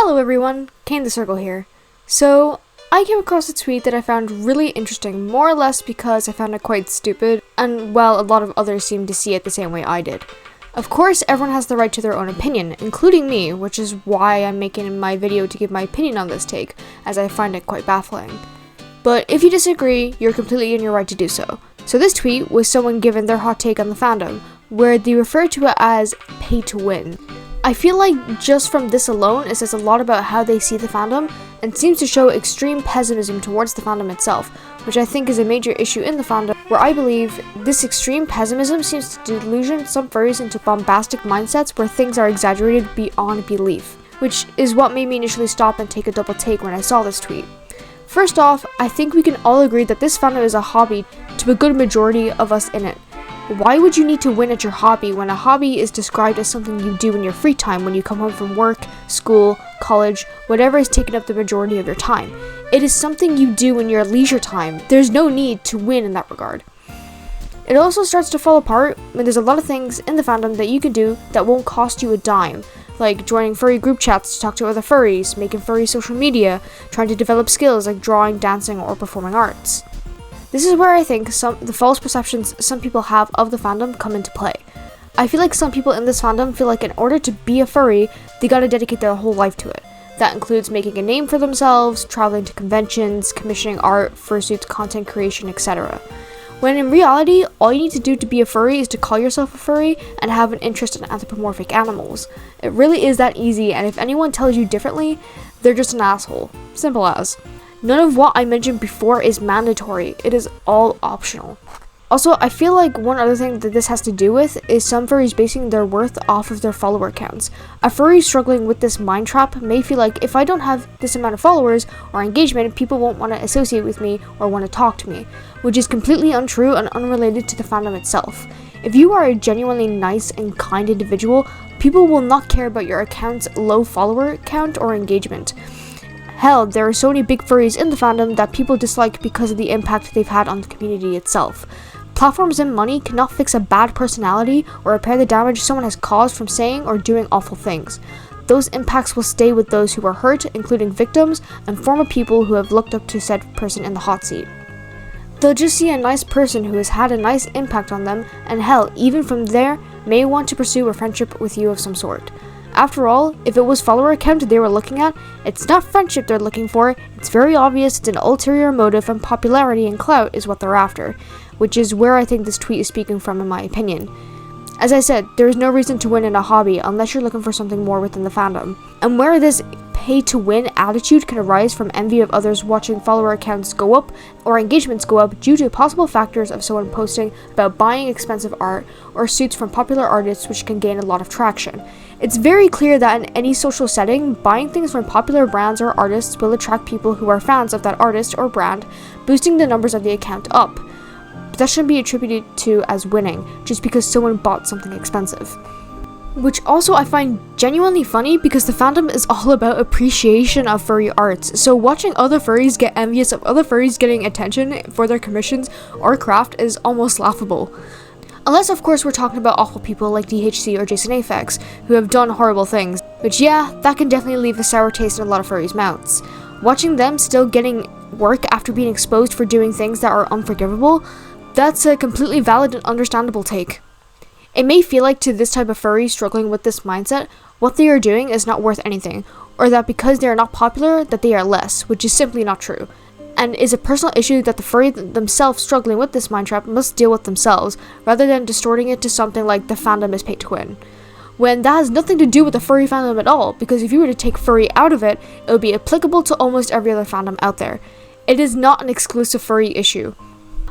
Hello everyone, Kane the Circle here. So, I came across a tweet that I found really interesting, more or less because I found it quite stupid, and well, a lot of others seemed to see it the same way I did. Of course, everyone has the right to their own opinion, including me, which is why I'm making my video to give my opinion on this take, as I find it quite baffling. But if you disagree, you're completely in your right to do so. So this tweet was someone giving their hot take on the fandom, where they refer to it as pay to win. I feel like just from this alone, it says a lot about how they see the fandom, and seems to show extreme pessimism towards the fandom itself, which I think is a major issue in the fandom, where I believe this extreme pessimism seems to delusion some furries into bombastic mindsets where things are exaggerated beyond belief, which is what made me initially stop and take a double take when I saw this tweet. First off, I think we can all agree that this fandom is a hobby to a good majority of us in it. Why would you need to win at your hobby when a hobby is described as something you do in your free time when you come home from work, school, college, whatever is taking up the majority of your time? It is something you do in your leisure time. There's no need to win in that regard. It also starts to fall apart when there's a lot of things in the fandom that you can do that won't cost you a dime, like joining furry group chats to talk to other furries, making furry social media, trying to develop skills like drawing, dancing, or performing arts. This is where I think the false perceptions some people have of the fandom come into play. I feel like some people in this fandom feel like in order to be a furry, they gotta dedicate their whole life to it. That includes making a name for themselves, traveling to conventions, commissioning art, fursuits, content creation, etc. When in reality, all you need to do to be a furry is to call yourself a furry and have an interest in anthropomorphic animals. It really is that easy, and if anyone tells you differently, they're just an asshole. Simple as. None of what I mentioned before is mandatory, it is all optional. Also, I feel like one other thing that this has to do with is some furries basing their worth off of their follower counts. A furry struggling with this mind trap may feel like if I don't have this amount of followers or engagement, people won't want to associate with me or want to talk to me, which is completely untrue and unrelated to the fandom itself. If you are a genuinely nice and kind individual, people will not care about your account's low follower count or engagement. Hell, there are so many big furries in the fandom that people dislike because of the impact they've had on the community itself. Platforms and money cannot fix a bad personality or repair the damage someone has caused from saying or doing awful things. Those impacts will stay with those who are hurt, including victims and former people who have looked up to said person in the hot seat. They'll just see a nice person who has had a nice impact on them, and hell, even from there, may want to pursue a friendship with you of some sort. After all, if it was follower count they were looking at, it's not friendship they're looking for, it's very obvious it's an ulterior motive, and popularity and clout is what they're after, which is where I think this tweet is speaking from in my opinion. As I said, there is no reason to win in a hobby unless you're looking for something more within the fandom, and where this pay-to-win attitude can arise from envy of others watching follower accounts go up or engagements go up due to possible factors of someone posting about buying expensive art or suits from popular artists, which can gain a lot of traction. It's very clear that in any social setting, buying things from popular brands or artists will attract people who are fans of that artist or brand, boosting the numbers of the account up. But that shouldn't be attributed to as winning, just because someone bought something expensive. Which also I find genuinely funny because the fandom is all about appreciation of furry arts, so watching other furries get envious of other furries getting attention for their commissions or craft is almost laughable. Unless of course we're talking about awful people like DHC or Jason Aphex, who have done horrible things, which yeah, that can definitely leave a sour taste in a lot of furries' mouths. Watching them still getting work after being exposed for doing things that are unforgivable, that's a completely valid and understandable take. It may feel like to this type of furry struggling with this mindset, what they are doing is not worth anything, or that because they are not popular, that they are less, which is simply not true, and is a personal issue that the furry themselves struggling with this mind trap must deal with themselves, rather than distorting it to something like the fandom is paid to win. When that has nothing to do with the furry fandom at all, because if you were to take furry out of it, it would be applicable to almost every other fandom out there. It is not an exclusive furry issue.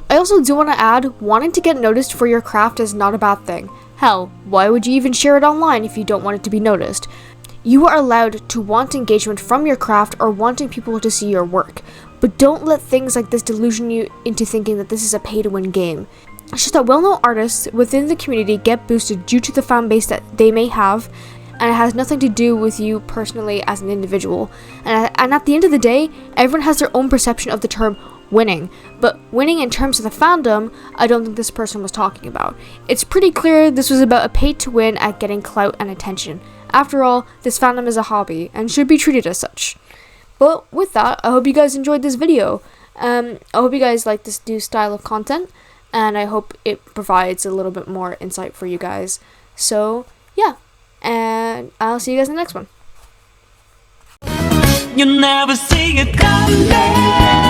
I also do want to add, wanting to get noticed for your craft is not a bad thing. Hell, why would you even share it online if you don't want it to be noticed? You are allowed to want engagement from your craft or wanting people to see your work, but don't let things like this delusion you into thinking that this is a pay-to-win game. It's just that well-known artists within the community get boosted due to the fan base that they may have, and it has nothing to do with you personally as an individual. And at the end of the day, everyone has their own perception of the term winning. But winning in terms of the fandom, I don't think this person was talking about. It's pretty clear this was about a pay to win at getting clout and attention. After all, this fandom is a hobby and should be treated as such. But with that, I hope you guys enjoyed this video. I hope you guys like this new style of content, and I hope it provides a little bit more insight for you guys. So, yeah, and I'll see you guys in the next one. You never see it coming.